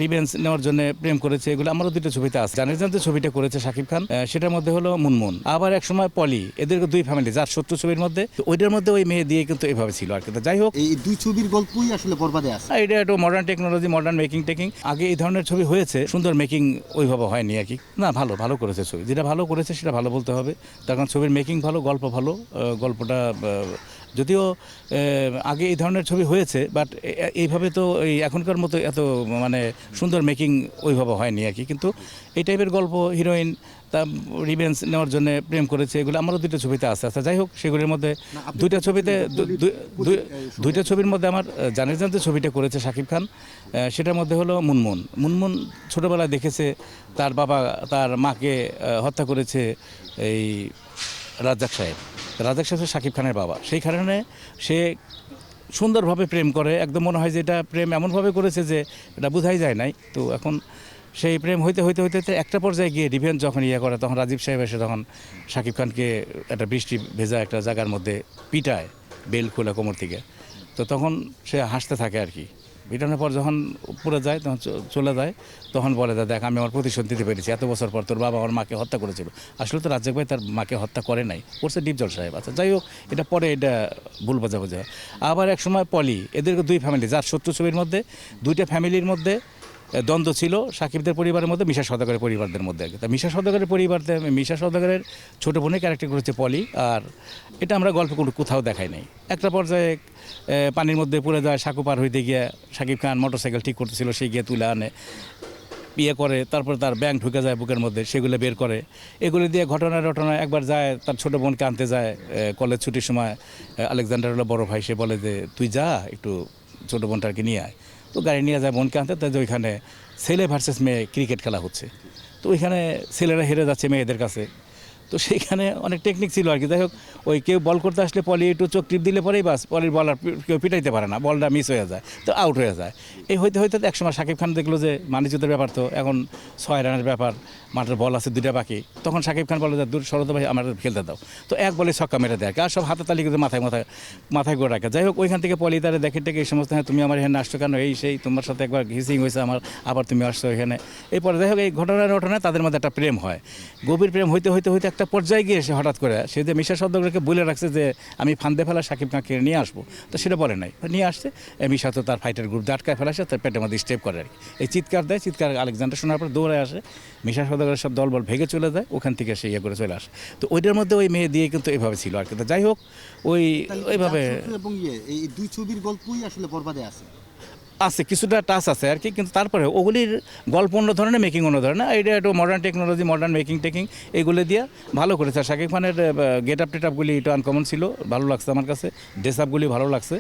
Revenge নেওয়ার জন্য প্রেম করেছে, এগুলো আমারও দুটো ছবিতে আছে। জানেন যে ছবিটা করেছে শাকিব খান, সেটার মধ্যে হলো মুনমুন, আবার এক সময় পলি, এদের দুই ফ্যামিলি যার সত্য ছবির মধ্যে, ওইটার মধ্যে ওই মেয়ে দিয়ে কিন্তু এভাবে ছিল আর কি। যাই হোক, এই দুই ছবির গল্পই আসলে বরবাদে আছে। এটা একটু modern technology, modern making taking. আগে এই ধরনের ছবি হয়েছে, সুন্দর মেকিং ওইভাবে হয়নি আর কি। না, ভালো ভালো করেছে ছবি, যেটা ভালো করেছে সেটা ভালো বলতে হবে, তার কারণ ছবির মেকিং ভালো, গল্প ভালো। গল্পটা যদিও আগে এই ধরনের ছবি হয়েছে, বাট এইভাবে তো এই এখনকার মতো এত মানে সুন্দর মেকিং ওইভাবে হয়নি আর কি। কিন্তু এই টাইপের গল্প, হিরোইন তা রিভেঞ্জ নেওয়ার জন্য প্রেম করেছে, এগুলো আমারও দুটো ছবিতে আছে। আচ্ছা, যাই হোক, সেগুলির মধ্যে দুইটা ছবিতে দুইটা ছবির মধ্যে আমার জানেন যে ছবিটা করেছে শাকিব খান, সেটার মধ্যে হলো মুনমুন। মুনমুন ছোটোবেলায় দেখেছে তার বাবা তার মাকে হত্যা করেছে এই রাজ্জাক সাহেব। রাজ্জাক সাহেব শাকিব খানের বাবা, সেই কারণে সে সুন্দরভাবে প্রেম করে, একদম মনে হয় যে এটা প্রেম এমনভাবে করেছে যে এটা বোঝাই যায় নাই। তো এখন সেই প্রেম হইতে হইতে হইতে একটা পর্যায়ে গিয়ে রিভেঞ্জ যখন করে, তখন রাজীব সাহেব এসে তখন শাকিব খানকে একটা বৃষ্টি ভেজা একটা জায়গার মধ্যে পিটায়, বেল খোলা কোমর থেকে। তো তখন সে হাসতে থাকে আর কি। পিটানোর পর যখন পুরো যায়, তখন চলে যায়, তখন বলে, দেখ আমি আমার প্রতিশোধ দিতে পেরেছি, এত বছর পর তোর বাবা আমার মাকে হত্যা করেছিল। আসলে তো রাজ্জাক ভাই তার মাকে হত্যা করে নাই, করছে ডিপজল সাহেব। আচ্ছা, যাই হোক, এটা পরে এটা ভুল বোঝাবুঝি হয়। আবার এক সময় পলি, এদের দুই ফ্যামিলি যার সত্য ছবির মধ্যে, দুইটা ফ্যামিলির মধ্যে দ্বন্দ্ব ছিল শাকিবদের পরিবারের মধ্যে, মিশা সওদাগরের পরিবারদের মধ্যে আর কি। তা মিশা সওদাগরের পরিবারতে মিশা সওদাগরের ছোটো বোনের ক্যারেক্টার করেছে পলি। আর এটা আমরা গল্প কোথাও দেখাই নাই। একটা পর্যায়ে পানির মধ্যে পড়ে যায়, সাঁকো পার হইতে গিয়ে শাকিব খান মোটরসাইকেল ঠিক করতেছিল, সে গিয়ে তুলে আনে, বিয়ে করে, তারপর তার ব্যাংক ঢুকে যায় বুকের মধ্যে, সেগুলো বের করে। এগুলো দিয়ে ঘটনা একবার যায় তার ছোটো বোনকে আনতে যায় কলেজ ছুটির সময়। আলেকজান্ডার হলো বড় ভাই, সে বলে যে তুই যা একটু ছোটো বোনটাকে নিয়ে আয়। তো গাড়ি নিয়ে যায় বোনকে আনতে, তাই ওইখানে ছেলে ভার্সেস মেয়ে ক্রিকেট খেলা হচ্ছে। তো ওইখানে ছেলেরা হেরে যাচ্ছে মেয়েদের কাছে। তো সেইখানে অনেক টেকনিক ছিল আর কি। যাই হোক, ওই কেউ বল করতে আসলে পলি একটু চোখ টিপ দিলে পরেই বাস, পলির বল আর কেউ পিটাইতে পারে না, বলটা মিস হয়ে যায়, তো আউট হয়ে যায়। এই হইতে হইতে একসময় শাকিব খান দেখলো যে মানিজুদের ব্যাপার, তো এখন 6 রানের ব্যাপার, মাঠের বল আছে 2টা বাকি। তখন শাকিব খান বলে যে দূর শরৎ ভাই আমার খেলতে দাও। তো এক বলে ছক্কা মেরে দেয়, আর সব হাতে তালি করে মাথায় করে রাখে। যাই হোক, ওইখান থেকে পলি তারা দেখে টেকে এই সমস্ত, হ্যাঁ তুমি আমার এখানে আসছো কেন, এই সেই তোমার সাথে একবার ঘিসিং হয়েছে আমার, আবার তুমি আসছো এখানে। এরপরে যাই হোক, এই ঘটনায় তাদের মধ্যে একটা প্রেম হয়, গভীর প্রেম হইতে হইতে হইতে একটা পর্যায়ে গিয়ে সে হঠাৎ করে সে যে মিশা সওদাগরকে বলে রাখছে যে আমি ফান্দে ফেলা শাকিব খানকে নিয়ে আসবো, তো সেটা বলে নাই, নিয়ে আসছে। মিশা তো তার ফাইটার গ্রুপ আটকায় ফেলাছে, তার পেটের মধ্যে স্টেপ করে আর কি। এই চিৎকার দেয়, চিৎকার আলেকজান্ডার শোনার পর দৌড়ে আসে, মিশা সওদাগরের সব দলবল ভেঙে চলে যায়, ওখান থেকে সে করে চলে আসে। তো ওইটার মধ্যে ওই মেয়ে দিয়ে কিন্তু এভাবে ছিল আর কি। যাই হোক, ওইভাবে এবং এই দুই ছবির গল্পই আসলে বরবাদে আছে আছে, কিছুটা টাচ আছে আর কি। কিন্তু তারপরে ওগুলির গল্প অন্য ধরনের, মেকিং অন্য ধরনের। এটা একটু modern technology, modern making taking, এগুলো দিয়ে ভালো করেছে। শাকিব খানের গেট আপ টেট আপগুলি একটু আনকমন ছিল, ভালো লাগছে আমার কাছে, ড্রেস আপগুলি ভালো লাগছে।